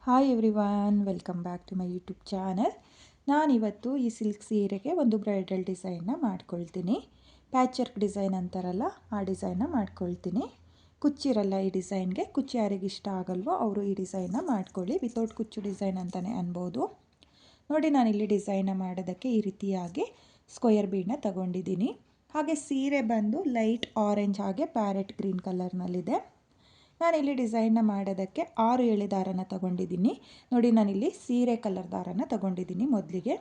Hi everyone, welcome back to my YouTube channel. ನಾನಿವತ್ತು ಈ silk ಸೀರೆಗೆ ಒಂದು ಬ್ರೈಡಲ್ ಡಿಸೈನ್ನ ಮಾಡ್ಕೊಳ್ತೀನಿ. ಪ್ಯಾಚ್ ವರ್ಕ್ ಡಿಸೈನ್ ಅಂತಾರಲ್ಲ, ಆ ಡಿಸೈನ್ನ ಮಾಡ್ಕೊಳ್ತೀನಿ. ಕುಚ್ಚಿರಲ್ಲ ಈ ಡಿಸೈನ್ಗೆ. ಕುಚ್ಚು ಯಾರಿಗೆ ಇಷ್ಟ ಆಗಲ್ವೋ ಅವರು ಈ ಡಿಸೈನ್ನ ಮಾಡ್ಕೊಳ್ಳಿ. ವಿತೌಟ್ ಕುಚ್ಚು ಡಿಸೈನ್ ಅಂತಲೇ ಅನ್ಬೋದು. ನೋಡಿ, ನಾನಿಲ್ಲಿ ಡಿಸೈನ್ನ ಮಾಡೋದಕ್ಕೆ ಈ ರೀತಿಯಾಗಿ ಸ್ಕ್ವೇರ್ ಬೀಡನ್ನ ತಗೊಂಡಿದ್ದೀನಿ. ಹಾಗೆ ಸೀರೆ ಬಂದು ಲೈಟ್ ಆರೆಂಜ್ ಹಾಗೆ ಪ್ಯಾರೆಟ್ ಗ್ರೀನ್ ಕಲರ್ನಲ್ಲಿದೆ. ನಾನಿಲ್ಲಿ ಡಿಸೈನ್ನ ಮಾಡೋದಕ್ಕೆ 6 ಎಳೆ ದಾರನ ತಗೊಂಡಿದ್ದೀನಿ. ನೋಡಿ, ನಾನಿಲ್ಲಿ ಸೀರೆ ಕಲರ್ ದಾರನ ತಗೊಂಡಿದ್ದೀನಿ ಮೊದಲಿಗೆ.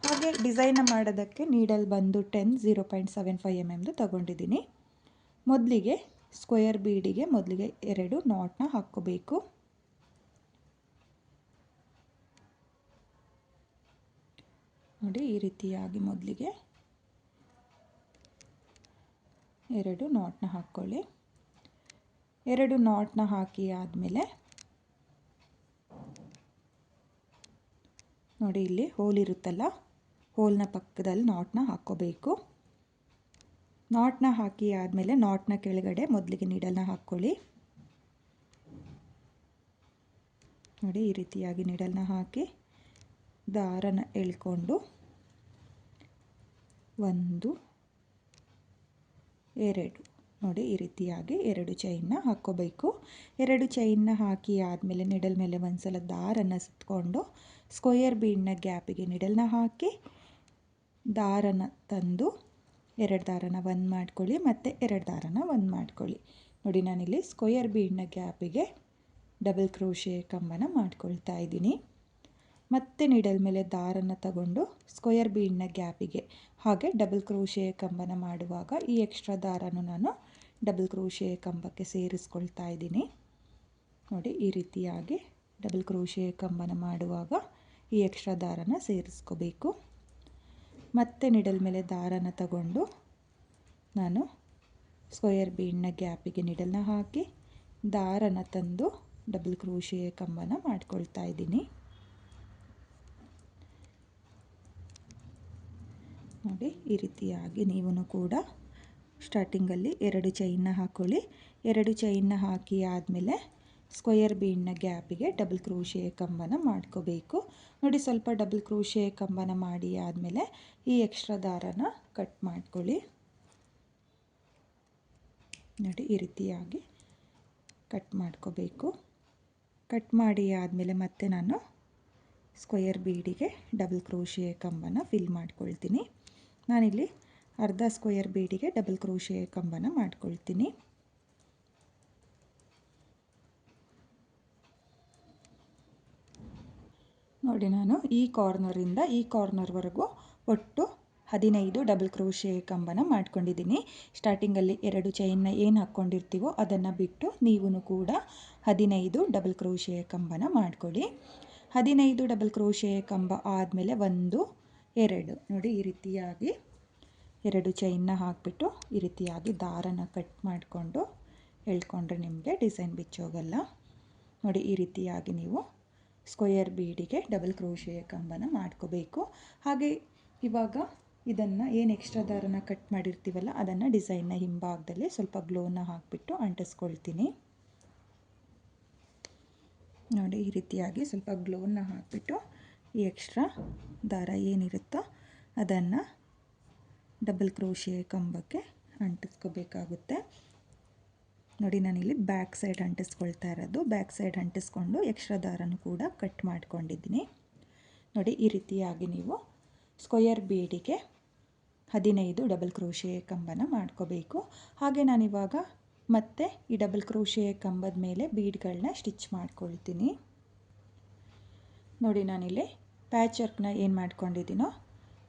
ಹಾಗೆ ಡಿಸೈನ್ನ ಮಾಡೋದಕ್ಕೆ ನೀಡಲ್ ಬಂದು 0.75 mm ತಗೊಂಡಿದ್ದೀನಿ. ಮೊದಲಿಗೆ ಸ್ಕ್ವೇರ್ ಬೀಡಿಗೆ ಮೊದಲಿಗೆ 2 ನಾಟ್ನ ಹಾಕ್ಕೋಬೇಕು. ನೋಡಿ, ಈ ರೀತಿಯಾಗಿ ಮೊದಲಿಗೆ 2 ನಾಟ್ನ ಹಾಕ್ಕೊಳ್ಳಿ. 2 ನಾಟ್ನ ಹಾಕಿ ಆದಮೇಲೆ ನೋಡಿ, ಇಲ್ಲಿ ಹೋಲ್ ಇರುತ್ತಲ್ಲ, ಹೋಲ್ನ ಪಕ್ಕದಲ್ಲಿ ನಾಟ್ನ ಹಾಕ್ಕೋಬೇಕು. ನಾಟ್ನ ಹಾಕಿ ಆದಮೇಲೆ ನಾಟ್ನ ಕೆಳಗಡೆ ಮೊದಲಿಗೆ ನೀಡಲ್ನ ಹಾಕ್ಕೊಳ್ಳಿ. ನೋಡಿ, ಈ ರೀತಿಯಾಗಿ ನೀಡಲ್ನ ಹಾಕಿ ದಾರನ ಎಳ್ಕೊಂಡು 1 2 ನೋಡಿ, ಈ ರೀತಿಯಾಗಿ 2 ಚೈನ್ನ ಹಾಕ್ಕೋಬೇಕು. 2 ಚೈನ್ನ ಹಾಕಿ ಆದಮೇಲೆ ನಿಡಲ್ ಮೇಲೆ ಒಂದ್ಸಲ ದಾರನ ಸುತ್ತಕೊಂಡು ಸ್ಕ್ವೇರ್ ಬೀಡ್ನ ಗ್ಯಾಪಿಗೆ ನಿಡಲ್ನ ಹಾಕಿ ದಾರನ ತಂದು 2 ದಾರನ 1 ಮಾಡ್ಕೊಳ್ಳಿ, ಮತ್ತು 2 ದಾರನ 1 ಮಾಡ್ಕೊಳ್ಳಿ. ನೋಡಿ, ನಾನಿಲ್ಲಿ ಸ್ಕ್ವೇರ್ ಬೀಡ್ನ ಗ್ಯಾಪಿಗೆ ಡಬಲ್ ಕ್ರೋಶೆ ಕಂಬನ ಮಾಡ್ಕೊಳ್ತಾ ಇದ್ದೀನಿ. ಮತ್ತೆ ನೀಡಲ್ ಮೇಲೆ ದಾರನ ತಗೊಂಡು ಸ್ಕ್ವೇರ್ ಬೀಡ್ನ ಗ್ಯಾಪಿಗೆ ಹಾಗೆ ಡಬಲ್ ಕ್ರೋಶೆ ಕಂಬನ ಮಾಡುವಾಗ ಈ ಎಕ್ಸ್ಟ್ರಾ ದಾರನು ನಾನು ಡಬಲ್ ಕ್ರೋಶೆ ಕಂಬಕ್ಕೆ ಸೇರಿಸ್ಕೊಳ್ತಾ ಇದ್ದೀನಿ. ನೋಡಿ, ಈ ರೀತಿಯಾಗಿ ಡಬಲ್ ಕ್ರೋಶೆ ಕಂಬನ ಮಾಡುವಾಗ ಈ ಎಕ್ಸ್ಟ್ರಾ ದಾರನ ಸೇರಿಸ್ಕೋಬೇಕು. ಮತ್ತೆ ನೀಡಲ್ ಮೇಲೆ ದಾರನ ತಗೊಂಡು ನಾನು ಸ್ಕ್ವೇರ್ ಬೀಡ್ನ ಗ್ಯಾಪಿಗೆ ನೀಡಲ್ನ ಹಾಕಿ ದಾರನ ತಂದು ಡಬಲ್ ಕ್ರೋಶೆ ಕಂಬನ ಮಾಡ್ಕೊಳ್ತಾ ಇದ್ದೀನಿ. ನೋಡಿ, ಈ ರೀತಿಯಾಗಿ ನೀವು ಕೂಡ ಸ್ಟಾರ್ಟಿಂಗಲ್ಲಿ 2 ಚೈನ್ನ ಹಾಕ್ಕೊಳ್ಳಿ. 2 ಚೈನ್ನ ಹಾಕಿ ಆದಮೇಲೆ ಸ್ಕ್ವೇರ್ ಬೀಡ್ನ ಗ್ಯಾಪಿಗೆ ಡಬಲ್ ಕ್ರೋಶೆ ಕಂಬನ ಮಾಡ್ಕೋಬೇಕು. ನೋಡಿ, ಸ್ವಲ್ಪ ಡಬಲ್ ಕ್ರೋಶೆ ಕಂಬನ ಮಾಡಿ ಆದಮೇಲೆ ಈ ಎಕ್ಸ್ಟ್ರಾ ದಾರನ ಕಟ್ ಮಾಡ್ಕೊಳ್ಳಿ. ನೋಡಿ, ಈ ರೀತಿಯಾಗಿ ಕಟ್ ಮಾಡ್ಕೋಬೇಕು. ಕಟ್ ಮಾಡಿ ಆದಮೇಲೆ ಮತ್ತೆ ನಾನು ಸ್ಕ್ವೇರ್ ಬೀಡಿಗೆ ಡಬಲ್ ಕ್ರೋಶೆ ಕಂಬನ ಫಿಲ್ ಮಾಡ್ಕೊಳ್ತೀನಿ. ನಾನಿಲ್ಲಿ ಅರ್ಧ ಸ್ಕ್ವೇರ್ ಬೀಡಿಗೆ ಡಬಲ್ ಕ್ರೋಶೆ ಕಂಬನ ಮಾಡ್ಕೊಳ್ತೀನಿ. ನೋಡಿ, ನಾನು ಈ ಕಾರ್ನರಿಂದ ಈ ಕಾರ್ನರ್ವರೆಗೂ ಒಟ್ಟು 15 ಡಬಲ್ ಕ್ರೋಶೆ ಕಂಬನ ಮಾಡ್ಕೊಂಡಿದ್ದೀನಿ. ಸ್ಟಾರ್ಟಿಂಗಲ್ಲಿ 2 ಚೈನ್ನ ಏನು ಹಾಕ್ಕೊಂಡಿರ್ತೀವೋ ಅದನ್ನು ಬಿಟ್ಟು ನೀವು ಕೂಡ 15 ಡಬಲ್ ಕ್ರೋಶೆ ಕಂಬನ ಮಾಡ್ಕೊಳ್ಳಿ. 15 ಡಬಲ್ ಕ್ರೋಶೆ ಕಂಬ ಆದಮೇಲೆ 1 2 ನೋಡಿ, ಈ ರೀತಿಯಾಗಿ 2 ಚೈನ್ನ ಹಾಕಿಬಿಟ್ಟು ಈ ರೀತಿಯಾಗಿ ದಾರನ ಕಟ್ ಮಾಡಿಕೊಂಡು ಎಳ್ಕೊಂಡ್ರೆ ನಿಮಗೆ ಡಿಸೈನ್ ಬಿಚ್ಚೋಗಲ್ಲ. ನೋಡಿ, ಈ ರೀತಿಯಾಗಿ ನೀವು ಸ್ಕ್ವೇರ್ ಬೀಡಿಗೆ ಡಬಲ್ ಕ್ರೋಶೆ ಕಂಬನ ಮಾಡ್ಕೋಬೇಕು. ಹಾಗೆ ಇವಾಗ ಇದನ್ನು ಏನು ಎಕ್ಸ್ಟ್ರಾ ದಾರನ ಕಟ್ ಮಾಡಿರ್ತೀವಲ್ಲ ಅದನ್ನು ಡಿಸೈನ್ನ ಹಿಂಭಾಗದಲ್ಲಿ ಸ್ವಲ್ಪ ಗ್ಲೋನ ಹಾಕಿಬಿಟ್ಟು ಅಂಟಿಸ್ಕೊಳ್ತೀನಿ. ನೋಡಿ, ಈ ರೀತಿಯಾಗಿ ಸ್ವಲ್ಪ ಗ್ಲೋನ ಹಾಕಿಬಿಟ್ಟು ಈ ಎಕ್ಸ್ಟ್ರಾ ದಾರ ಏನಿರುತ್ತೋ ಅದನ್ನು ಡಬಲ್ ಕ್ರೋಶೆ ಕಂಬಕ್ಕೆ ಅಂಟಿಸ್ಕೋಬೇಕಾಗುತ್ತೆ. ನೋಡಿ, ನಾನಿಲ್ಲಿ ಬ್ಯಾಕ್ ಸೈಡ್ ಅಂಟಿಸ್ಕೊಳ್ತಾ ಇರೋದು. ಬ್ಯಾಕ್ ಸೈಡ್ ಅಂಟಿಸ್ಕೊಂಡು ಎಕ್ಸ್ಟ್ರಾ ದಾರನೂ ಕೂಡ ಕಟ್ ಮಾಡ್ಕೊಂಡಿದ್ದೀನಿ. ನೋಡಿ, ಈ ರೀತಿಯಾಗಿ ನೀವು ಸ್ಕ್ವೇರ್ ಬೀಡಿಗೆ 15 ಡಬಲ್ ಕ್ರೋಶೆ ಕಂಬನ ಮಾಡ್ಕೋಬೇಕು. ಹಾಗೆ ನಾನಿವಾಗ ಮತ್ತೆ ಈ ಡಬಲ್ ಕ್ರೋಶೆ ಕಂಬದ ಮೇಲೆ ಬೀಡ್ಗಳನ್ನ ಸ್ಟಿಚ್ ಮಾಡ್ಕೊಳ್ತೀನಿ. ನೋಡಿ, ನಾನಿಲ್ಲಿ ಪ್ಯಾಚ್ ವರ್ಕ್ನ ಏನು ಮಾಡ್ಕೊಂಡಿದ್ದೀನೋ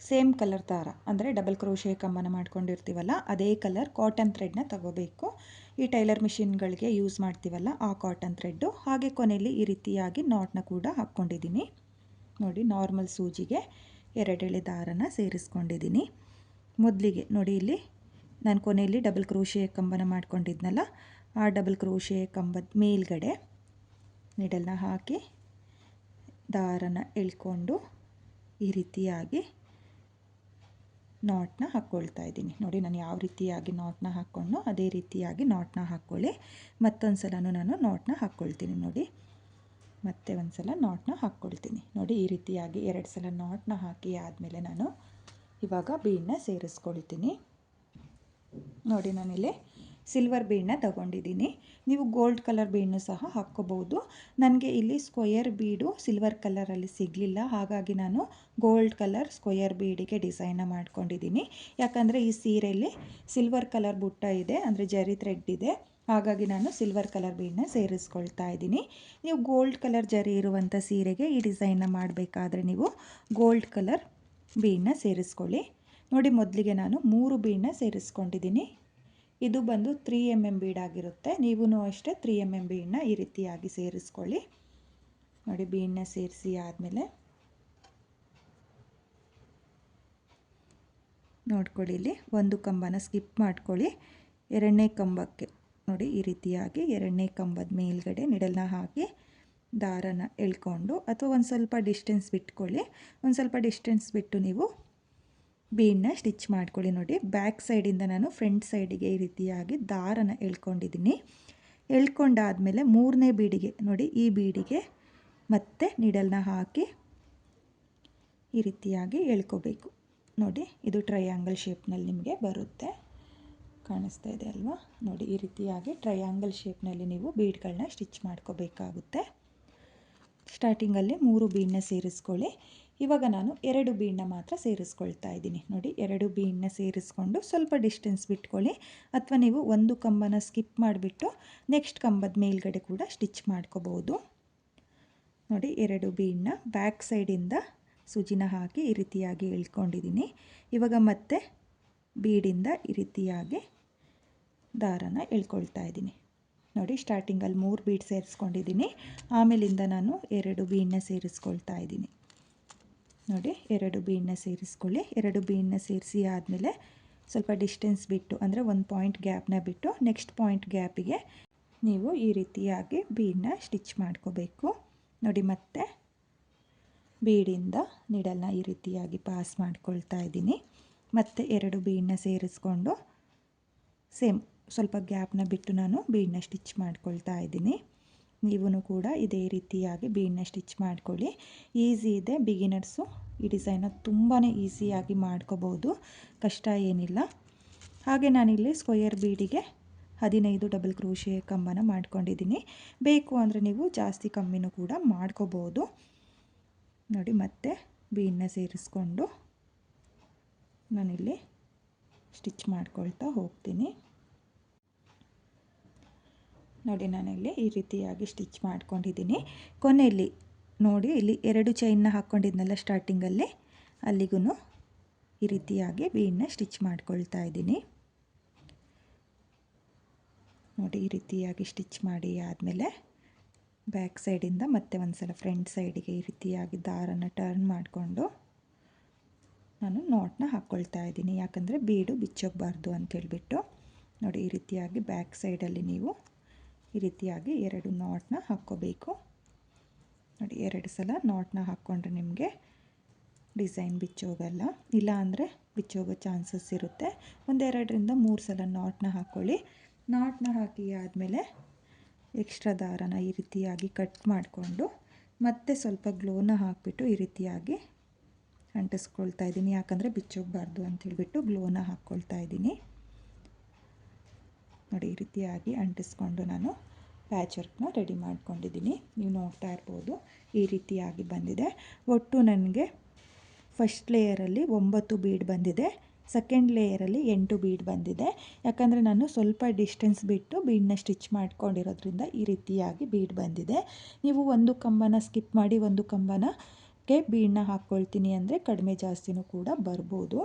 ಸೇಮ್ ಕಲರ್ ದಾರ ಅಂದರೆ ಡಬಲ್ ಕ್ರೋಶೆ ಕಂಬನ ಮಾಡ್ಕೊಂಡಿರ್ತೀವಲ್ಲ ಅದೇ ಕಲರ್ ಕಾಟನ್ ಥ್ರೆಡ್ನ ತಗೋಬೇಕು. ಈ ಟೈಲರ್ ಮಿಷಿನ್ಗಳಿಗೆ ಯೂಸ್ ಮಾಡ್ತೀವಲ್ಲ ಆ ಕಾಟನ್ ಥ್ರೆಡ್ಡು. ಹಾಗೆ ಕೊನೆಯಲ್ಲಿ ಈ ರೀತಿಯಾಗಿ ನಾಟ್ನ ಕೂಡ ಹಾಕ್ಕೊಂಡಿದ್ದೀನಿ. ನೋಡಿ, ನಾರ್ಮಲ್ ಸೂಜಿಗೆ 2 ಎಳೆ ದಾರನ ಸೇರಿಸ್ಕೊಂಡಿದ್ದೀನಿ. ಮೊದಲಿಗೆ ನೋಡಿ, ಇಲ್ಲಿ ನಾನು ಕೊನೆಯಲ್ಲಿ ಡಬಲ್ ಕ್ರೋಶೆ ಕಂಬನ ಮಾಡ್ಕೊಂಡಿದ್ನಲ್ಲ ಆ ಡಬಲ್ ಕ್ರೋಶೆ ಕಂಬದ ಮೇಲ್ಗಡೆ ನೀಡಲ್ನ ಹಾಕಿ ದಾರನ ಎಳ್ಕೊಂಡು ಈ ರೀತಿಯಾಗಿ ನಾಟ್ನ ಹಾಕ್ಕೊಳ್ತಾ ಇದ್ದೀನಿ. ನೋಡಿ ನಾನು ಯಾವ ರೀತಿಯಾಗಿ ನಾಟ್ನ ಹಾಕ್ಕೊಂಡು ಅದೇ ರೀತಿಯಾಗಿ ನಾಟ್ನ ಹಾಕ್ಕೊಳ್ಳಿ. ಮತ್ತೊಂದು ಸಲನೂ ನಾನು ನಾಟ್ನ ಹಾಕ್ಕೊಳ್ತೀನಿ. ನೋಡಿ ಮತ್ತೆ ಒಂದು ಸಲ ನಾಟ್ನ ಹಾಕ್ಕೊಳ್ತೀನಿ. ನೋಡಿ ಈ ರೀತಿಯಾಗಿ 2 ಸಲ ನಾಟ್ನ ಹಾಕಿ ಆದಮೇಲೆ ನಾನು ಇವಾಗ ಬೀಡನ್ನ ಸೇರಿಸ್ಕೊಳ್ತೀನಿ. ನೋಡಿ ನಾನಿಲ್ಲಿ ಸಿಲ್ವರ್ ಬೀಡನ್ನ ತಗೊಂಡಿದ್ದೀನಿ. ನೀವು ಗೋಲ್ಡ್ ಕಲರ್ ಬೀಡನ್ನು ಸಹ ಹಾಕ್ಕೋಬೋದು. ನನಗೆ ಇಲ್ಲಿ ಸ್ಕ್ವಯರ್ ಬೀಡು ಸಿಲ್ವರ್ ಕಲರಲ್ಲಿ ಸಿಗಲಿಲ್ಲ, ಹಾಗಾಗಿ ನಾನು ಗೋಲ್ಡ್ ಕಲರ್ ಸ್ಕ್ವಯರ್ ಬೀಡಿಗೆ ಡಿಸೈನ್ನ ಮಾಡ್ಕೊಂಡಿದ್ದೀನಿ. ಯಾಕಂದರೆ ಈ ಸೀರೆಯಲ್ಲಿ ಸಿಲ್ವರ್ ಕಲರ್ ಬುಟ್ಟ ಇದೆ, ಅಂದರೆ ಜರಿ ಥ್ರೆಡ್ ಇದೆ, ಹಾಗಾಗಿ ನಾನು ಸಿಲ್ವರ್ ಕಲರ್ ಬೀಡನ್ನ ಸೇರಿಸ್ಕೊಳ್ತಾ ಇದ್ದೀನಿ. ನೀವು ಗೋಲ್ಡ್ ಕಲರ್ ಜರಿ ಇರುವಂಥ ಸೀರೆಗೆ ಈ ಡಿಸೈನ್ನ ಮಾಡಬೇಕಾದ್ರೆ ನೀವು ಗೋಲ್ಡ್ ಕಲರ್ ಬೀಡನ್ನ ಸೇರಿಸ್ಕೊಳ್ಳಿ. ನೋಡಿ ಮೊದಲಿಗೆ ನಾನು 3 ಬೀಡನ್ನ ಸೇರಿಸ್ಕೊಂಡಿದ್ದೀನಿ. ಇದು ಬಂದು 3 mm ಬೀಡಾಗಿರುತ್ತೆ. ನೀವೂ ಅಷ್ಟೇ 3 mm ಬೀಡನ್ನ ಈ ರೀತಿಯಾಗಿ ಸೇರಿಸ್ಕೊಳ್ಳಿ. ನೋಡಿ ಬೀಡನ್ನ ಸೇರಿಸಿ ಆದಮೇಲೆ ನೋಡ್ಕೊಳ್ಳಿ, ಇಲ್ಲಿ ಒಂದು ಕಂಬನ ಸ್ಕಿಪ್ ಮಾಡ್ಕೊಳ್ಳಿ. 2ನೇ ಕಂಬಕ್ಕೆ ನೋಡಿ ಈ ರೀತಿಯಾಗಿ 2ನೇ ಕಂಬದ ಮೇಲ್ಗಡೆ ನಿಡಲ್ನ ಹಾಕಿ ದಾರನ ಎಳ್ಕೊಂಡು, ಅಥವಾ ಒಂದು ಸ್ವಲ್ಪ ಡಿಸ್ಟೆನ್ಸ್ ಬಿಟ್ಕೊಳ್ಳಿ. ಒಂದು ಸ್ವಲ್ಪ ಡಿಸ್ಟೆನ್ಸ್ ಬಿಟ್ಟು ನೀವು ಬೀಡನ್ನ ಸ್ಟಿಚ್ ಮಾಡ್ಕೊಳ್ಳಿ. ನೋಡಿ ಬ್ಯಾಕ್ ಸೈಡಿಂದ ನಾನು ಫ್ರಂಟ್ ಸೈಡಿಗೆ ಈ ರೀತಿಯಾಗಿ ದಾರನ ಎಳ್ಕೊಂಡಿದ್ದೀನಿ. ಎಳ್ಕೊಂಡಾದಮೇಲೆ 3ನೇ ಬೀಡಿಗೆ ನೋಡಿ ಈ ಬೀಡಿಗೆ ಮತ್ತೆ ನಿಡಲ್ನ ಹಾಕಿ ಈ ರೀತಿಯಾಗಿ ಎಳ್ಕೋಬೇಕು. ನೋಡಿ ಇದು ಟ್ರಯಾಂಗಲ್ ಶೇಪ್ನಲ್ಲಿ ನಿಮಗೆ ಬರುತ್ತೆ, ಕಾಣಿಸ್ತಾ ಇದೆ ಅಲ್ವಾ? ನೋಡಿ ಈ ರೀತಿಯಾಗಿ ಟ್ರಯಾಂಗಲ್ ಶೇಪ್ನಲ್ಲಿ ನೀವು ಬೀಡ್ಗಳನ್ನ ಸ್ಟಿಚ್ ಮಾಡ್ಕೋಬೇಕಾಗುತ್ತೆ. ಸ್ಟಾರ್ಟಿಂಗಲ್ಲಿ 3 ಬೀಡನ್ನ ಸೇರಿಸ್ಕೊಳ್ಳಿ. ಇವಾಗ ನಾನು 2 ಬೀಡನ್ನ ಮಾತ್ರ ಸೇರಿಸ್ಕೊಳ್ತಾ ಇದ್ದೀನಿ. ನೋಡಿ 2 ಬೀಡನ್ನ ಸೇರಿಸ್ಕೊಂಡು ಸ್ವಲ್ಪ ಡಿಸ್ಟೆನ್ಸ್ ಬಿಟ್ಕೊಳ್ಳಿ, ಅಥವಾ ನೀವು ಒಂದು ಕಂಬನ ಸ್ಕಿಪ್ ಮಾಡಿಬಿಟ್ಟು ನೆಕ್ಸ್ಟ್ ಕಂಬದ ಮೇಲ್ಗಡೆ ಕೂಡ ಸ್ಟಿಚ್ ಮಾಡ್ಕೋಬೋದು. ನೋಡಿ 2 ಬೀಡನ್ನ ಬ್ಯಾಕ್ ಸೈಡಿಂದ ಸೂಜಿನ ಹಾಕಿ ಈ ರೀತಿಯಾಗಿ ಎಳ್ಕೊಂಡಿದ್ದೀನಿ. ಇವಾಗ ಮತ್ತೆ ಬೀಡಿಂದ ಈ ರೀತಿಯಾಗಿ ದಾರನ ಎಳ್ಕೊಳ್ತಾ ಇದ್ದೀನಿ. ನೋಡಿ ಸ್ಟಾರ್ಟಿಂಗಲ್ಲಿ 3 ಬೀಡ್ ಸೇರಿಸ್ಕೊಂಡಿದ್ದೀನಿ, ಆಮೇಲಿಂದ ನಾನು 2 ಬೀಡನ್ನ ಸೇರಿಸ್ಕೊಳ್ತಾ ಇದ್ದೀನಿ. ನೋಡಿ 2 ಬೀಡನ್ನ ಸೇರಿಸ್ಕೊಳ್ಳಿ. 2 ಬೀಡನ್ನ ಸೇರಿಸಿ ಆದಮೇಲೆ ಸ್ವಲ್ಪ ಡಿಸ್ಟೆನ್ಸ್ ಬಿಟ್ಟು, ಅಂದರೆ ಒಂದು ಪಾಯಿಂಟ್ ಗ್ಯಾಪ್ನ ಬಿಟ್ಟು ನೆಕ್ಸ್ಟ್ ಪಾಯಿಂಟ್ ಗ್ಯಾಪಿಗೆ ನೀವು ಈ ರೀತಿಯಾಗಿ ಬೀಡನ್ನ ಸ್ಟಿಚ್ ಮಾಡ್ಕೋಬೇಕು. ನೋಡಿ ಮತ್ತೆ ಬೀಡಿಂದ ನಿಡಲ್ನ ಈ ರೀತಿಯಾಗಿ ಪಾಸ್ ಮಾಡ್ಕೊಳ್ತಾ ಇದ್ದೀನಿ. ಮತ್ತೆ 2 ಬೀಡನ್ನ ಸೇರಿಸ್ಕೊಂಡು ಸೇಮ್ ಸ್ವಲ್ಪ ಗ್ಯಾಪ್ನ ಬಿಟ್ಟು ನಾನು ಬೀಡನ್ನ ಸ್ಟಿಚ್ ಮಾಡ್ಕೊಳ್ತಾ ಇದ್ದೀನಿ. ನೀವೂ ಕೂಡ ಇದೇ ರೀತಿಯಾಗಿ ಬೀಡನ್ನ ಸ್ಟಿಚ್ ಮಾಡ್ಕೊಳ್ಳಿ. ಈಸಿ ಇದೆ, ಬಿಗಿನರ್ಸು ಈ ಡಿಸೈನ ತುಂಬಾ ಈಸಿಯಾಗಿ ಮಾಡ್ಕೋಬೋದು, ಕಷ್ಟ ಏನಿಲ್ಲ. ಹಾಗೆ ನಾನಿಲ್ಲಿ ಸ್ಕ್ವಯರ್ ಬೀಡಿಗೆ 15 ಡಬಲ್ ಕ್ರೋಶೆ ಕಂಬನ ಮಾಡ್ಕೊಂಡಿದ್ದೀನಿ. ಬೇಕು ಅಂದರೆ ನೀವು ಜಾಸ್ತಿ ಕಮ್ಮಿನೂ ಕೂಡ ಮಾಡ್ಕೋಬೋದು. ನೋಡಿ ಮತ್ತೆ ಬೀಡನ್ನ ಸೇರಿಸ್ಕೊಂಡು ನಾನಿಲ್ಲಿ ಸ್ಟಿಚ್ ಮಾಡ್ಕೊಳ್ತಾ ಹೋಗ್ತೀನಿ. ನೋಡಿ ನಾನಿಲ್ಲಿ ಈ ರೀತಿಯಾಗಿ ಸ್ಟಿಚ್ ಮಾಡ್ಕೊಂಡಿದ್ದೀನಿ. ಕೊನೆಯಲ್ಲಿ ನೋಡಿ ಇಲ್ಲಿ 2 ಚೈನ್ನ ಹಾಕ್ಕೊಂಡಿದ್ನಲ್ಲ ಸ್ಟಾರ್ಟಿಂಗಲ್ಲಿ, ಅಲ್ಲಿಗೂ ಈ ರೀತಿಯಾಗಿ ಬೀಡನ್ನ ಸ್ಟಿಚ್ ಮಾಡ್ಕೊಳ್ತಾ ಇದ್ದೀನಿ. ನೋಡಿ ಈ ರೀತಿಯಾಗಿ ಸ್ಟಿಚ್ ಮಾಡಿ ಆದಮೇಲೆ ಬ್ಯಾಕ್ ಸೈಡಿಂದ ಮತ್ತೆ ಒಂದು ಸಲ ಫ್ರಂಟ್ ಸೈಡಿಗೆ ಈ ರೀತಿಯಾಗಿ ದಾರನ ಟರ್ನ್ ಮಾಡಿಕೊಂಡು ನಾನು ನಾಟ್ನ ಹಾಕ್ಕೊಳ್ತಾ ಇದ್ದೀನಿ. ಯಾಕಂದರೆ ಬೀಡು ಬಿಚ್ಚೋಗಬಾರ್ದು ಅಂತೇಳ್ಬಿಟ್ಟು. ನೋಡಿ ಈ ರೀತಿಯಾಗಿ ಬ್ಯಾಕ್ ಸೈಡಲ್ಲಿ ನೀವು ಈ ರೀತಿಯಾಗಿ 2 ನಾಟ್ನ ಹಾಕ್ಕೋಬೇಕು. ನೋಡಿ 2 ಸಲ ನಾಟ್ನ ಹಾಕ್ಕೊಂಡ್ರೆ ನಿಮಗೆ ಡಿಸೈನ್ ಬಿಚ್ಚೋಗಲ್ಲ, ಇಲ್ಲ ಅಂದರೆ ಬಿಚ್ಚೋಗೋ ಚಾನ್ಸಸ್ ಇರುತ್ತೆ. 2ರಿಂದ 3 ಸಲ ನಾಟ್ನ ಹಾಕ್ಕೊಳ್ಳಿ. ನಾಟ್ನ ಹಾಕಿ ಆದಮೇಲೆ ಎಕ್ಸ್ಟ್ರಾ ದಾರನ ಈ ರೀತಿಯಾಗಿ ಕಟ್ ಮಾಡಿಕೊಂಡು ಮತ್ತೆ ಸ್ವಲ್ಪ ಗ್ಲೋನ ಹಾಕಿಬಿಟ್ಟು ಈ ರೀತಿಯಾಗಿ ಅಂಟಿಸ್ಕೊಳ್ತಾ ಇದ್ದೀನಿ. ಯಾಕಂದರೆ ಬಿಚ್ಚೋಗಬಾರ್ದು ಅಂಥೇಳ್ಬಿಟ್ಟು ಗ್ಲೋನ ಹಾಕ್ಕೊಳ್ತಾ ಇದ್ದೀನಿ. ನೋಡಿ ಈ ರೀತಿಯಾಗಿ ಅಂಟಿಸ್ಕೊಂಡು ನಾನು ಪ್ಯಾಚ್ ವರ್ಕ್ನ ರೆಡಿ ಮಾಡ್ಕೊಂಡಿದ್ದೀನಿ. ನೀವು ನೋಡ್ತಾ ಇರ್ಬೋದು ಈ ರೀತಿಯಾಗಿ ಬಂದಿದೆ. ಒಟ್ಟು ನನಗೆ ಫಸ್ಟ್ ಲೇಯರಲ್ಲಿ 9 ಬೀಡ್ ಬಂದಿದೆ, ಸೆಕೆಂಡ್ ಲೇಯರಲ್ಲಿ 8 ಬೀಡ್ ಬಂದಿದೆ. ಯಾಕಂದರೆ ನಾನು ಸ್ವಲ್ಪ ಡಿಸ್ಟೆನ್ಸ್ ಬಿಟ್ಟು ಬೀಡನ್ನ ಸ್ಟಿಚ್ ಮಾಡ್ಕೊಂಡಿರೋದ್ರಿಂದ ಈ ರೀತಿಯಾಗಿ ಬೀಡ್ ಬಂದಿದೆ. ನೀವು ಒಂದು ಕಂಬನ ಸ್ಕಿಪ್ ಮಾಡಿ ಒಂದು ಕಂಬನಕ್ಕೆ ಬೀಡನ್ನ ಹಾಕ್ಕೊಳ್ತೀನಿ ಅಂದರೆ ಕಡಿಮೆ ಜಾಸ್ತಿನೂ ಕೂಡ ಬರ್ಬೋದು.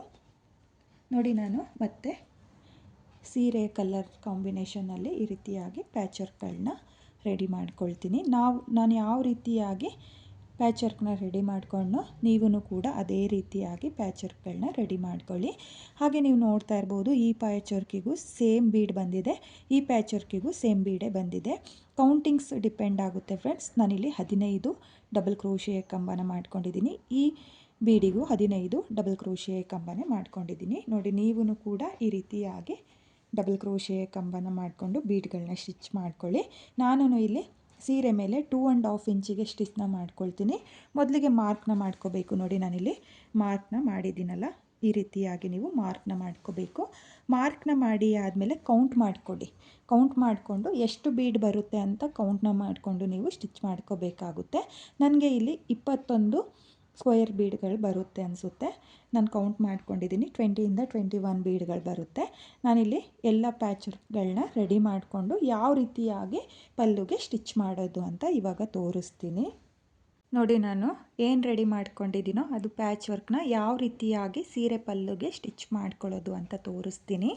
ನೋಡಿ ನಾನು ಮತ್ತೆ ಸೀರೆ ಕಲರ್ ಕಾಂಬಿನೇಷನಲ್ಲಿ ಈ ರೀತಿಯಾಗಿ ಪ್ಯಾಚ್ ವರ್ಕ್ಗಳನ್ನ ರೆಡಿ ಮಾಡ್ಕೊಳ್ತೀನಿ. ನಾನು ಯಾವ ರೀತಿಯಾಗಿ ಪ್ಯಾಚ್ ವರ್ಕ್ನ ರೆಡಿ ಮಾಡಿಕೊಂಡು ನೀವೂ ಕೂಡ ಅದೇ ರೀತಿಯಾಗಿ ಪ್ಯಾಚ್ ವರ್ಕ್ಗಳನ್ನ ರೆಡಿ ಮಾಡ್ಕೊಳ್ಳಿ. ಹಾಗೆ ನೀವು ನೋಡ್ತಾ ಇರ್ಬೋದು ಈ ಪ್ಯಾಚ್ ವರ್ಕಿಗೂ ಸೇಮ್ ಬೀಡ್ ಬಂದಿದೆ, ಈ ಪ್ಯಾಚ್ ವರ್ಕಿಗೂ ಸೇಮ್ ಬೀಡೇ ಬಂದಿದೆ. ಕೌಂಟಿಂಗ್ಸ್ ಡಿಪೆಂಡ್ ಆಗುತ್ತೆ ಫ್ರೆಂಡ್ಸ್. ನಾನಿಲ್ಲಿ 15 ಡಬಲ್ ಕ್ರೋಶೆ ಕಂಬನ ಮಾಡ್ಕೊಂಡಿದ್ದೀನಿ. ಈ ಬೀಡಿಗೂ 15 ಡಬಲ್ ಕ್ರೋಶೆ ಕಂಬನ ಮಾಡ್ಕೊಂಡಿದ್ದೀನಿ. ನೋಡಿ ನೀವು ಕೂಡ ಈ ರೀತಿಯಾಗಿ ಡಬಲ್ ಕ್ರೋಶೆ ಕಂಬನ ಮಾಡಿಕೊಂಡು ಬೀಡ್ಗಳನ್ನ ಸ್ಟಿಚ್ ಮಾಡ್ಕೊಳ್ಳಿ. ನಾನು ಇಲ್ಲಿ ಸೀರೆ ಮೇಲೆ 2.5 ಇಂಚಿಗೆ ಸ್ಟಿಚ್ನ ಮಾಡ್ಕೊಳ್ತೀನಿ. ಮೊದಲಿಗೆ ಮಾರ್ಕ್ನ ಮಾಡ್ಕೋಬೇಕು. ನೋಡಿ ನಾನಿಲ್ಲಿ ಮಾರ್ಕ್ನ ಮಾಡಿದ್ದೀನಲ್ಲ, ಈ ರೀತಿಯಾಗಿ ನೀವು ಮಾರ್ಕ್ನ ಮಾಡ್ಕೋಬೇಕು. ಮಾರ್ಕ್ನ ಮಾಡಿ ಆದಮೇಲೆ ಕೌಂಟ್ ಮಾಡಿಕೊಡಿ. ಕೌಂಟ್ ಮಾಡಿಕೊಂಡು ಎಷ್ಟು ಬೀಡ್ ಬರುತ್ತೆ ಅಂತ ಕೌಂಟ್ನ ಮಾಡಿಕೊಂಡು ನೀವು ಸ್ಟಿಚ್ ಮಾಡ್ಕೋಬೇಕಾಗುತ್ತೆ. ನನಗೆ ಇಲ್ಲಿ 21 ಸ್ಕ್ವೇರ್ ಬೀಡ್ಗಳು ಬರುತ್ತೆ ಅನಿಸುತ್ತೆ. ನಾನು ಕೌಂಟ್ ಮಾಡ್ಕೊಂಡಿದ್ದೀನಿ. 20ಇಂದ 21 ಬೀಡ್ಗಳು ಬರುತ್ತೆ. ನಾನಿಲ್ಲಿ ಎಲ್ಲ ಪ್ಯಾಚ್ಗಳನ್ನ ರೆಡಿ ಮಾಡಿಕೊಂಡು ಯಾವ ರೀತಿಯಾಗಿ ಪಲ್ಲುಗೆ ಸ್ಟಿಚ್ ಮಾಡೋದು ಅಂತ ಇವಾಗ ತೋರಿಸ್ತೀನಿ. ನೋಡಿ ನಾನು ಏನು ರೆಡಿ ಮಾಡ್ಕೊಂಡಿದ್ದೀನೋ ಅದು ಪ್ಯಾಚ್ ವರ್ಕ್ನ ಯಾವ ರೀತಿಯಾಗಿ ಸೀರೆ ಪಲ್ಲುಗೆ ಸ್ಟಿಚ್ ಮಾಡ್ಕೊಳ್ಳೋದು ಅಂತ ತೋರಿಸ್ತೀನಿ.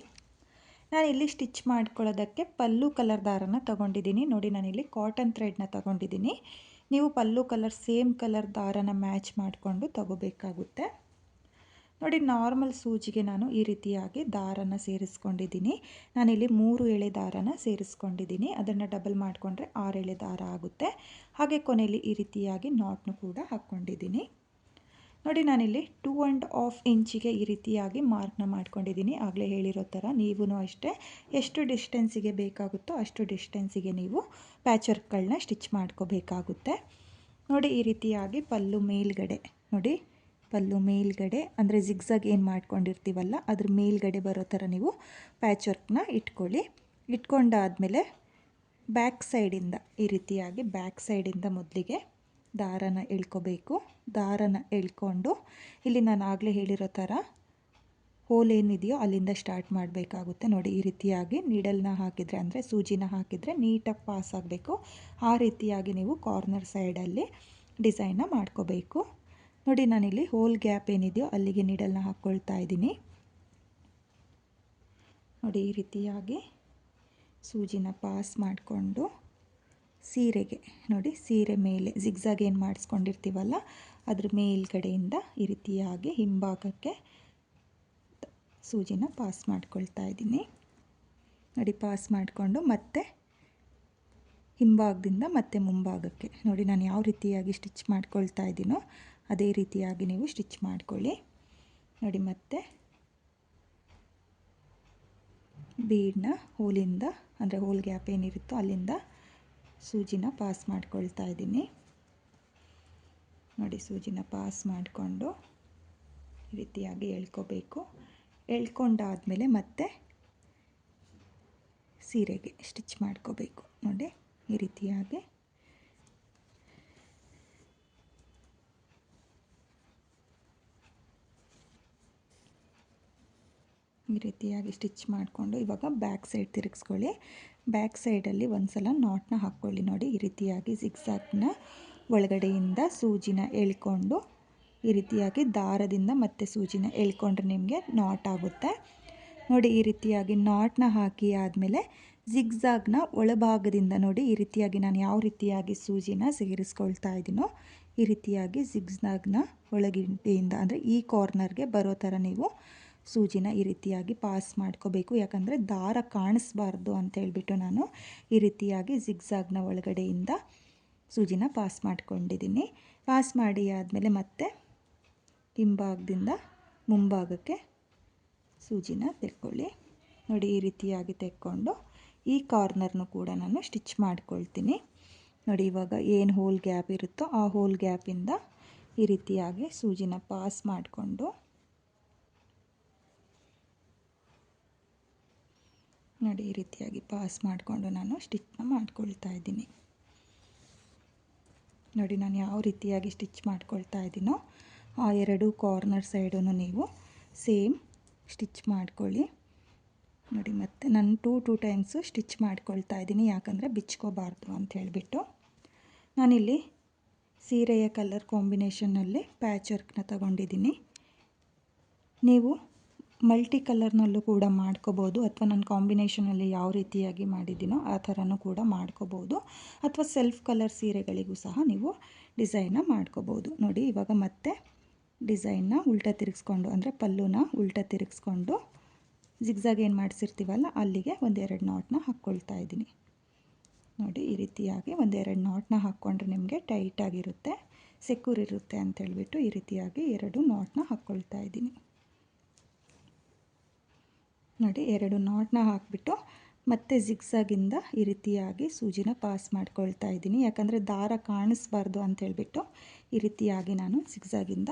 ನಾನಿಲ್ಲಿ ಸ್ಟಿಚ್ ಮಾಡ್ಕೊಳ್ಳೋದಕ್ಕೆ ಪಲ್ಲು ಕಲರ್ ದಾರನ ತೊಗೊಂಡಿದ್ದೀನಿ. ನೋಡಿ ನಾನಿಲ್ಲಿ ಕಾಟನ್ ಥ್ರೆಡ್ನ ತೊಗೊಂಡಿದ್ದೀನಿ. ನೀವು ಪಲ್ಲು ಕಲರ್ ಸೇಮ್ ಕಲರ್ ದಾರನ ಮ್ಯಾಚ್ ಮಾಡಿಕೊಂಡು ತಗೋಬೇಕಾಗುತ್ತೆ. ನೋಡಿ ನಾರ್ಮಲ್ ಸೂಜಿಗೆ ನಾನು ಈ ರೀತಿಯಾಗಿ ದಾರನ ಸೇರಿಸ್ಕೊಂಡಿದ್ದೀನಿ. ನಾನಿಲ್ಲಿ 3 ಎಳೆ ದಾರನ ಸೇರಿಸ್ಕೊಂಡಿದ್ದೀನಿ. ಅದನ್ನು ಡಬಲ್ ಮಾಡಿಕೊಂಡ್ರೆ 6 ಎಳೆ ದಾರ ಆಗುತ್ತೆ. ಹಾಗೆ ಕೊನೆಯಲ್ಲಿ ಈ ರೀತಿಯಾಗಿ ನಾಟ್ನು ಕೂಡ ಹಾಕ್ಕೊಂಡಿದ್ದೀನಿ. ನೋಡಿ ನಾನಿಲ್ಲಿ 2.5 ಇಂಚಿಗೆ ಈ ರೀತಿಯಾಗಿ ಮಾರ್ಕ್ನ ಮಾಡ್ಕೊಂಡಿದ್ದೀನಿ. ಆಗಲೇ ಹೇಳಿರೋ ಥರ ನೀವೂ ಅಷ್ಟೇ ಎಷ್ಟು ಡಿಸ್ಟೆನ್ಸಿಗೆ ಬೇಕಾಗುತ್ತೋ ಅಷ್ಟು ಡಿಸ್ಟೆನ್ಸಿಗೆ ನೀವು ಪ್ಯಾಚ್ ವರ್ಕ್ಗಳನ್ನ ಸ್ಟಿಚ್ ಮಾಡ್ಕೋಬೇಕಾಗುತ್ತೆ. ನೋಡಿ ಈ ರೀತಿಯಾಗಿ ಪಲ್ಲು ಮೇಲ್ಗಡೆ, ನೋಡಿ ಪಲ್ಲು ಮೇಲ್ಗಡೆ ಅಂದರೆ ಜಿಗ್ಜಾಗ್ ಏನು ಮಾಡ್ಕೊಂಡಿರ್ತೀವಲ್ಲ ಅದ್ರ ಮೇಲ್ಗಡೆ ಬರೋ ಥರ ನೀವು ಪ್ಯಾಚ್ ವರ್ಕ್ನ ಇಟ್ಕೊಳ್ಳಿ. ಇಟ್ಕೊಂಡಾದಮೇಲೆ ಬ್ಯಾಕ್ ಸೈಡಿಂದ ಈ ರೀತಿಯಾಗಿ ಬ್ಯಾಕ್ ಸೈಡಿಂದ ಮೊದಲಿಗೆ ದಾರನ ಎಳ್ಕೋಬೇಕು. ದಾರನ ಎಳ್ಕೊಂಡು ಇಲ್ಲಿ ನಾನು ಆಗಲೇ ಹೇಳಿರೋ ಥರ ಹೋಲ್ ಏನಿದೆಯೋ ಅಲ್ಲಿಂದ ಸ್ಟಾರ್ಟ್ ಮಾಡಬೇಕಾಗುತ್ತೆ. ನೋಡಿ ಈ ರೀತಿಯಾಗಿ ನೀಡಲ್ನ ಹಾಕಿದರೆ ಅಂದರೆ ಸೂಜಿನ ಹಾಕಿದರೆ ನೀಟಾಗಿ ಪಾಸ್ ಆಗಬೇಕು. ಆ ರೀತಿಯಾಗಿ ನೀವು ಕಾರ್ನರ್ ಸೈಡಲ್ಲಿ ಡಿಸೈನ್ನ ಮಾಡ್ಕೋಬೇಕು. ನೋಡಿ ನಾನಿಲ್ಲಿ ಹೋಲ್ ಗ್ಯಾಪ್ ಏನಿದೆಯೋ ಅಲ್ಲಿಗೆ ನೀಡಲ್ನ ಹಾಕ್ಕೊಳ್ತಾ ಇದ್ದೀನಿ. ನೋಡಿ ಈ ರೀತಿಯಾಗಿ ಸೂಜಿನ ಪಾಸ್ ಮಾಡಿಕೊಂಡು ಸೀರೆಗೆ, ನೋಡಿ ಸೀರೆ ಮೇಲೆ ಜಿಗ್ಜಾಗ್ ಏನು ಮಾಡಿಸ್ಕೊಂಡಿರ್ತೀವಲ್ಲ ಅದ್ರ ಮೇಲ್ಗಡೆಯಿಂದ ಈ ರೀತಿಯಾಗಿ ಹಿಂಭಾಗಕ್ಕೆ ಸೂಜಿನ ಪಾಸ್ ಮಾಡ್ಕೊಳ್ತಾ ಇದ್ದೀನಿ. ನೋಡಿ ಪಾಸ್ ಮಾಡಿಕೊಂಡು ಮತ್ತೆ ಹಿಂಭಾಗದಿಂದ ಮತ್ತೆ ಮುಂಭಾಗಕ್ಕೆ ನೋಡಿ ನಾನು ಯಾವ ರೀತಿಯಾಗಿ ಸ್ಟಿಚ್ ಮಾಡ್ಕೊಳ್ತಾ ಇದ್ದೀನೋ ಅದೇ ರೀತಿಯಾಗಿ ನೀವು ಸ್ಟಿಚ್ ಮಾಡ್ಕೊಳ್ಳಿ. ನೋಡಿ ಮತ್ತೆ ಬೀಡ್ನ ಹೋಲಿಂದ ಅಂದರೆ ಹೋಲ್ ಗ್ಯಾಪ್ ಏನಿರುತ್ತೋ ಅಲ್ಲಿಂದ ಸೂಜಿನ ಪಾಸ್ ಮಾಡ್ಕೊಳ್ತಾ ಇದ್ದೀನಿ. ನೋಡಿ ಸೂಜಿನ ಪಾಸ್ ಮಾಡಿಕೊಂಡು ಈ ರೀತಿಯಾಗಿ ಎಳ್ಕೋಬೇಕು. ಎಳ್ಕೊಂಡಾದಮೇಲೆ ಮತ್ತೆ ಸೀರೆಗೆ ಸ್ಟಿಚ್ ಮಾಡ್ಕೋಬೇಕು. ನೋಡಿ ಈ ರೀತಿಯಾಗಿ ಸ್ಟಿಚ್ ಮಾಡಿಕೊಂಡು ಇವಾಗ ಬ್ಯಾಕ್ ಸೈಡ್ ತಿರುಗಿಸ್ಕೊಳ್ಳಿ. ಬ್ಯಾಕ್ ಸೈಡಲ್ಲಿ ಒಂದು ಸಲ ನಾಟ್ನ ಹಾಕ್ಕೊಳ್ಳಿ. ನೋಡಿ ಈ ರೀತಿಯಾಗಿ ಜಿಗ್ಜಾಗ್ನ ಒಳಗಡೆಯಿಂದ ಸೂಜಿನ ಎಳ್ಕೊಂಡು ಈ ರೀತಿಯಾಗಿ ದಾರದಿಂದ ಮತ್ತೆ ಸೂಜಿನ ಎಳ್ಕೊಂಡ್ರೆ ನಿಮಗೆ ನಾಟ್ ಆಗುತ್ತೆ. ನೋಡಿ ಈ ರೀತಿಯಾಗಿ ನಾಟ್ನ ಹಾಕಿ ಆದಮೇಲೆ ಜಿಗ್ಜಾಗ್ನ ಒಳಭಾಗದಿಂದ ನೋಡಿ ಈ ರೀತಿಯಾಗಿ ನಾನು ಯಾವ ರೀತಿಯಾಗಿ ಸೂಜಿನ ಸೇರಿಸ್ಕೊಳ್ತಾ ಇದ್ದೀನೋ ಈ ರೀತಿಯಾಗಿ ಜಿಗ್ಜಾಗ್ನ ಒಳಗಿಂದ ಅಂದರೆ ಈ ಕಾರ್ನರ್ಗೆ ಬರೋ ಥರ ನೀವು ಸೂಜಿನ ಈ ರೀತಿಯಾಗಿ ಪಾಸ್ ಮಾಡ್ಕೋಬೇಕು. ಯಾಕಂದರೆ ದಾರ ಕಾಣಿಸ್ಬಾರ್ದು ಅಂತ ಹೇಳ್ಬಿಟ್ಟು ನಾನು ಈ ರೀತಿಯಾಗಿ ಜಿಗ್ಜಾಗ್ನ ಒಳಗಡೆಯಿಂದ ಸೂಜಿನ ಪಾಸ್ ಮಾಡ್ಕೊಂಡಿದ್ದೀನಿ. ಪಾಸ್ ಮಾಡಿ ಆದಮೇಲೆ ಮತ್ತೆ ಹಿಂಭಾಗದಿಂದ ಮುಂಭಾಗಕ್ಕೆ ಸೂಜಿನ ತೆಕ್ಕೊಳ್ಳಿ. ನೋಡಿ ಈ ರೀತಿಯಾಗಿ ತೆಕ್ಕೊಂಡು ಈ ಕಾರ್ನರ್ನು ಕೂಡ ನಾನು ಸ್ಟಿಚ್ ಮಾಡ್ಕೊಳ್ತೀನಿ. ನೋಡಿ ಇವಾಗ ಏನು ಹೋಲ್ ಗ್ಯಾಪ್ ಇರುತ್ತೋ ಆ ಹೋಲ್ ಗ್ಯಾಪಿಂದ ಈ ರೀತಿಯಾಗಿ ಸೂಜಿನ ಪಾಸ್ ಮಾಡಿಕೊಂಡು ನೋಡಿ ಈ ರೀತಿಯಾಗಿ ಪಾಸ್ ಮಾಡಿಕೊಂಡು ನಾನು ಸ್ಟಿಚ್ನ ಮಾಡ್ಕೊಳ್ತಾ ಇದ್ದೀನಿ. ನೋಡಿ ನಾನು ಯಾವ ರೀತಿಯಾಗಿ ಸ್ಟಿಚ್ ಮಾಡ್ಕೊಳ್ತಾ ಇದ್ದೀನೋ ಆ ಎರಡು ಕಾರ್ನರ್ ಸೈಡನ್ನು ನೀವು ಸೇಮ್ ಸ್ಟಿಚ್ ಮಾಡ್ಕೊಳ್ಳಿ. ನೋಡಿ ಮತ್ತೆ ನಾನು 2 ಟೈಮ್ಸು ಸ್ಟಿಚ್ ಮಾಡ್ಕೊಳ್ತಾ ಇದ್ದೀನಿ. ಯಾಕಂದರೆ ಬಿಚ್ಕೋಬಾರ್ದು ಅಂತ ಹೇಳಿಬಿಟ್ಟು ನಾನಿಲ್ಲಿ ಸೀರೆಯ ಕಲರ್ ಕಾಂಬಿನೇಷನ್ನಲ್ಲಿ ಪ್ಯಾಚ್ ವರ್ಕ್ನ ತಗೊಂಡಿದ್ದೀನಿ. ನೀವು ಮಲ್ಟಿ ಕಲರ್ನಲ್ಲೂ ಕೂಡ ಮಾಡ್ಕೋಬೋದು ಅಥವಾ ನಾನು ಕಾಂಬಿನೇಷನಲ್ಲಿ ಯಾವ ರೀತಿಯಾಗಿ ಮಾಡಿದ್ದೀನೋ ಆ ಥರನೂ ಕೂಡ ಮಾಡ್ಕೋಬೋದು. ಅಥವಾ ಸೆಲ್ಫ್ ಕಲರ್ ಸೀರೆಗಳಿಗೂ ಸಹ ನೀವು ಡಿಸೈನ್ನ ಮಾಡ್ಕೋಬೋದು. ನೋಡಿ ಇವಾಗ ಮತ್ತೆ ಡಿಸೈನ್ನ ಉಲ್ಟಾ ತಿರುಗಿಸ್ಕೊಂಡು ಅಂದರೆ ಪಲ್ಲುನ ಉಲ್ಟಾ ತಿರುಗಿಸ್ಕೊಂಡು ಜಿಗ್ಜಾಗ್ ಏನು ಮಾಡಿಸಿರ್ತೀವಲ್ಲ ಅಲ್ಲಿಗೆ 1-2 ನಾಟ್ನ ಹಾಕ್ಕೊಳ್ತಾ ಇದ್ದೀನಿ. ನೋಡಿ ಈ ರೀತಿಯಾಗಿ ಒಂದೆರಡು ನಾಟ್ನ ಹಾಕ್ಕೊಂಡ್ರೆ ನಿಮಗೆ ಟೈಟಾಗಿರುತ್ತೆ, ಸೆಕ್ಯೂರ್ ಇರುತ್ತೆ ಅಂತೇಳ್ಬಿಟ್ಟು ಈ ರೀತಿಯಾಗಿ 2 ನಾಟ್ನ ಹಾಕ್ಕೊಳ್ತಾ ಇದ್ದೀನಿ. ನೋಡಿ 2 ನಾಟ್ನ ಹಾಕಿಬಿಟ್ಟು ಮತ್ತೆ ಜಿಗ್ಸಾಗಿಂದ ಈ ರೀತಿಯಾಗಿ ಸೂಜಿನ ಪಾಸ್ ಮಾಡ್ಕೊಳ್ತಾ ಇದ್ದೀನಿ. ಯಾಕಂದರೆ ದಾರ ಕಾಣಿಸ್ಬಾರ್ದು ಅಂತೇಳ್ಬಿಟ್ಟು ಈ ರೀತಿಯಾಗಿ ನಾನು ಜಿಗ್ಸಾಗಿಂದ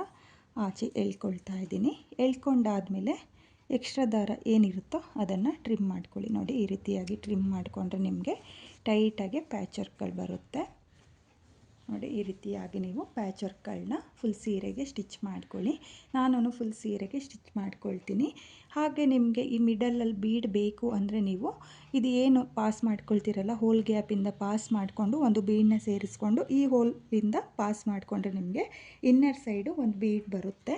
ಆಚೆ ಎಳ್ಕೊಳ್ತಾ ಇದ್ದೀನಿ. ಎಳ್ಕೊಂಡಾದಮೇಲೆ ಎಕ್ಸ್ಟ್ರಾ ದಾರ ಏನಿರುತ್ತೋ ಅದನ್ನು ಟ್ರಿಮ್ ಮಾಡ್ಕೊಳ್ಳಿ. ನೋಡಿ ಈ ರೀತಿಯಾಗಿ ಟ್ರಿಮ್ ಮಾಡಿಕೊಂಡ್ರೆ ನಿಮಗೆ ಟೈಟಾಗಿ ಪ್ಯಾಚ್ ವರ್ಕ್ಗಳು ಬರುತ್ತೆ. ನೋಡಿ ಈ ರೀತಿಯಾಗಿ ನೀವು ಪ್ಯಾಚ್ ವರ್ಕ್ಗಳನ್ನ ಫುಲ್ ಸೀರೆಗೆ ಸ್ಟಿಚ್ ಮಾಡ್ಕೊಳ್ಳಿ. ನಾನು ಫುಲ್ ಸೀರೆಗೆ ಸ್ಟಿಚ್ ಮಾಡ್ಕೊಳ್ತೀನಿ. ಹಾಗೆ ನಿಮಗೆ ಈ ಮಿಡಲಲ್ಲಿ ಬೀಡ್ ಬೇಕು ಅಂದರೆ ನೀವು ಇದು ಏನು ಪಾಸ್ ಮಾಡ್ಕೊಳ್ತೀರಲ್ಲ, ಹೋಲ್ ಗ್ಯಾಪಿಂದ ಪಾಸ್ ಮಾಡಿಕೊಂಡು ಒಂದು ಬೀಡನ್ನ ಸೇರಿಸ್ಕೊಂಡು ಈ ಹೋಲಿಂದ ಪಾಸ್ ಮಾಡಿಕೊಂಡ್ರೆ ನಿಮಗೆ ಇನ್ನರ್ ಸೈಡು ಒಂದು ಬೀಡ್ ಬರುತ್ತೆ.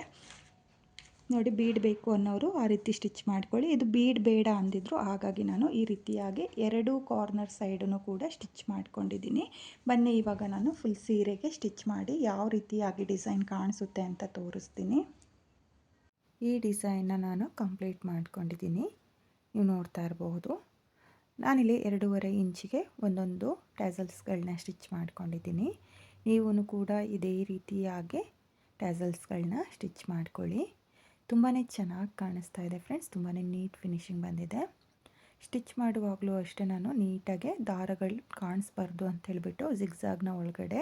ನೋಡಿ ಬೀಡ್ ಬೇಕು ಅನ್ನೋರು ಆ ರೀತಿ ಸ್ಟಿಚ್ ಮಾಡ್ಕೊಳ್ಳಿ. ಇದು ಬೀಡ್ ಬೇಡ ಅಂದಿದ್ರು, ಹಾಗಾಗಿ ನಾನು ಈ ರೀತಿಯಾಗಿ 2 ಕಾರ್ನರ್ ಸೈಡನ್ನು ಕೂಡ ಸ್ಟಿಚ್ ಮಾಡ್ಕೊಂಡಿದ್ದೀನಿ. ಬನ್ನಿ ಇವಾಗ ನಾನು ಫುಲ್ ಸೀರೆಗೆ ಸ್ಟಿಚ್ ಮಾಡಿ ಯಾವ ರೀತಿಯಾಗಿ ಡಿಸೈನ್ ಕಾಣಿಸುತ್ತೆ ಅಂತ ತೋರಿಸ್ತೀನಿ. ಈ ಡಿಸೈನ್ನ ನಾನು ಕಂಪ್ಲೀಟ್ ಮಾಡ್ಕೊಂಡಿದ್ದೀನಿ, ನೀವು ನೋಡ್ತಾ ಇರಬಹುದು. ನಾನಿಲ್ಲಿ 2.5 ಇಂಚಿಗೆ ಒಂದೊಂದು ಟ್ಯಾಸಲ್ಸ್ಗಳನ್ನ ಸ್ಟಿಚ್ ಮಾಡ್ಕೊಂಡಿದ್ದೀನಿ. ನೀವು ಕೂಡ ಇದೇ ರೀತಿಯಾಗಿ ಟ್ಯಾಸಲ್ಸ್ಗಳನ್ನ ಸ್ಟಿಚ್ ಮಾಡ್ಕೊಳ್ಳಿ. ತುಂಬಾ ಚೆನ್ನಾಗಿ ಕಾಣಿಸ್ತಾ ಇದೆ ಫ್ರೆಂಡ್ಸ್, ತುಂಬಾ ನೀಟ್ ಫಿನಿಶಿಂಗ್ ಬಂದಿದೆ. ಸ್ಟಿಚ್ ಮಾಡುವಾಗಲೂ ಅಷ್ಟೇ ನಾನು ನೀಟಾಗೆ ದಾರಗಳು ಕಾಣಿಸ್ಬಾರ್ದು ಅಂತೇಳ್ಬಿಟ್ಟು ಜಿಗ್ಜಾಗ್ನ ಒಳಗಡೆ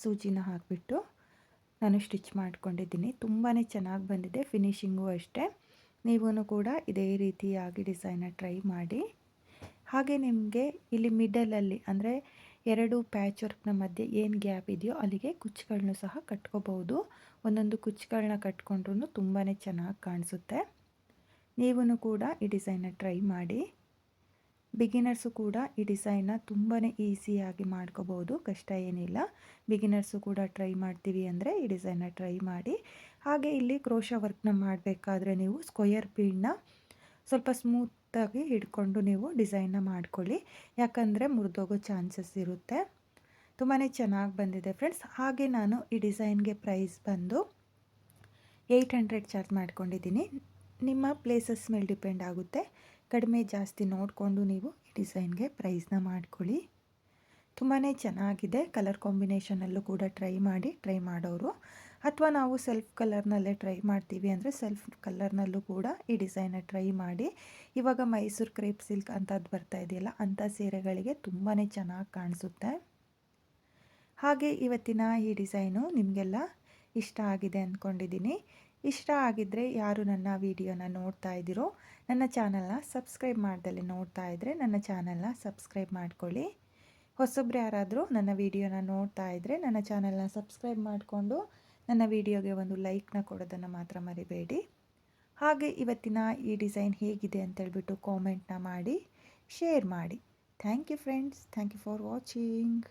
ಸೂಜಿನ ಹಾಕಿಬಿಟ್ಟು ನಾನು ಸ್ಟಿಚ್ ಮಾಡ್ಕೊಂಡಿದ್ದೀನಿ. ತುಂಬಾ ಚೆನ್ನಾಗಿ ಬಂದಿದೆ. ಫಿನಿಶಿಂಗು ಅಷ್ಟೇ. ನೀವೂ ಕೂಡ ಇದೇ ರೀತಿಯಾಗಿ ಡಿಸೈನ ಟ್ರೈ ಮಾಡಿ. ಹಾಗೆ ನಿಮಗೆ ಇಲ್ಲಿ ಮಿಡಲಲ್ಲಿ ಅಂದರೆ 2 ಪ್ಯಾಚ್ ವರ್ಕ್ನ ಮಧ್ಯೆ ಏನು ಗ್ಯಾಪ್ ಇದೆಯೋ ಅಲ್ಲಿಗೆ ಕುಚ್ಚುಗಳನ್ನೂ ಸಹ ಕಟ್ಕೋಬಹುದು. ಒಂದೊಂದು ಕುಚ್ಚುಗಳನ್ನ ಕಟ್ಕೊಂಡ್ರೂ ತುಂಬಾ ಚೆನ್ನಾಗಿ ಕಾಣಿಸುತ್ತೆ. ನೀವೂ ಕೂಡ ಈ ಡಿಸೈನ್ನ ಟ್ರೈ ಮಾಡಿ. ಬಿಗಿನರ್ಸು ಕೂಡ ಈ ಡಿಸೈನ್ನ ತುಂಬಾ ಈಸಿಯಾಗಿ ಮಾಡ್ಕೋಬೋದು, ಕಷ್ಟ ಏನಿಲ್ಲ. ಬಿಗಿನರ್ಸು ಕೂಡ ಟ್ರೈ ಮಾಡ್ತೀವಿ ಅಂದರೆ ಈ ಡಿಸೈನ್ನ ಟ್ರೈ ಮಾಡಿ. ಹಾಗೆ ಇಲ್ಲಿ ಕ್ರೋಶಾ ವರ್ಕ್ನ ಮಾಡಬೇಕಾದ್ರೆ ನೀವು ಸ್ಕ್ವೇರ್ ಬೀಡನ್ನ ಸ್ವಲ್ಪ ಸ್ಮೂತಾಗಿ ಹಿಡ್ಕೊಂಡು ನೀವು ಡಿಸೈನ್ನ ಮಾಡ್ಕೊಳ್ಳಿ, ಯಾಕಂದರೆ ಮುರಿದೋಗೋ ಚಾನ್ಸಸ್ ಇರುತ್ತೆ. ತುಂಬಾ ಚೆನ್ನಾಗಿ ಬಂದಿದೆ ಫ್ರೆಂಡ್ಸ್. ಹಾಗೆ ನಾನು ಈ ಡಿಸೈನ್ಗೆ ಪ್ರೈಸ್ ಬಂದು 800 ಚಾರ್ಜ್ ಮಾಡ್ಕೊಂಡಿದ್ದೀನಿ. ನಿಮ್ಮ ಪ್ಲೇಸಸ್ ಮೇಲೆ ಡಿಪೆಂಡ್ ಆಗುತ್ತೆ. ಕಡಿಮೆ ಜಾಸ್ತಿ ನೋಡಿಕೊಂಡು ನೀವು ಈ ಡಿಸೈನ್ಗೆ ಪ್ರೈಸ್ನ ಮಾಡ್ಕೊಳ್ಳಿ. ತುಂಬಾ ಚೆನ್ನಾಗಿದೆ. ಕಲರ್ ಕಾಂಬಿನೇಷನಲ್ಲೂ ಕೂಡ ಟ್ರೈ ಮಾಡೋರು, ಅಥವಾ ನಾವು ಸೆಲ್ಫ್ ಕಲರ್ನಲ್ಲೇ ಟ್ರೈ ಮಾಡ್ತೀವಿ ಅಂದರೆ ಸೆಲ್ಫ್ ಕಲರ್ನಲ್ಲೂ ಕೂಡ ಈ ಡಿಸೈನ್ನ ಟ್ರೈ ಮಾಡಿ. ಇವಾಗ ಮೈಸೂರು ಕ್ರೇಪ್ ಸಿಲ್ಕ್ ಅಂಥದ್ದು ಬರ್ತಾ ಇದೆಯಲ್ಲ, ಅಂಥ ಸೀರೆಗಳಿಗೆ ತುಂಬಾ ಚೆನ್ನಾಗಿ ಕಾಣಿಸುತ್ತೆ. ಹಾಗೆ ಇವತ್ತಿನ ಈ ಡಿಸೈನು ನಿಮಗೆಲ್ಲ ಇಷ್ಟ ಆಗಿದೆ ಅಂದ್ಕೊಂಡಿದ್ದೀನಿ. ಇಷ್ಟ ಆಗಿದ್ದರೆ ಯಾರು ನನ್ನ ವಿಡಿಯೋನ ನೋಡ್ತಾ ಇದ್ದೀರೋ, ನನ್ನ ಚಾನಲ್ನ ಸಬ್ಸ್ಕ್ರೈಬ್ ಮಾಡ್ದಲೇ ನೋಡ್ತಾ ಇದ್ದರೆ ನನ್ನ ಚಾನಲ್ನ ಸಬ್ಸ್ಕ್ರೈಬ್ ಮಾಡ್ಕೊಳ್ಳಿ. ಹೊಸಬ್ರು ಯಾರಾದರೂ ನನ್ನ ವಿಡಿಯೋನ ನೋಡ್ತಾ ಇದ್ದರೆ ನನ್ನ ಚಾನಲ್ನ ಸಬ್ಸ್ಕ್ರೈಬ್ ಮಾಡಿಕೊಂಡು ನನ್ನ ವಿಡಿಯೋಗೆ ಒಂದು ಲೈಕ್ನ ಕೊಡೋದನ್ನು ಮಾತ್ರ ಮರಿಬೇಡಿ. ಹಾಗೆ ಇವತ್ತಿನ ಈ ಡಿಸೈನ್ ಹೇಗಿದೆ ಅಂತೇಳ್ಬಿಟ್ಟು ಕಾಮೆಂಟ್ನ ಮಾಡಿ, ಶೇರ್ ಮಾಡಿ. Thank you friends. Thank you for watching.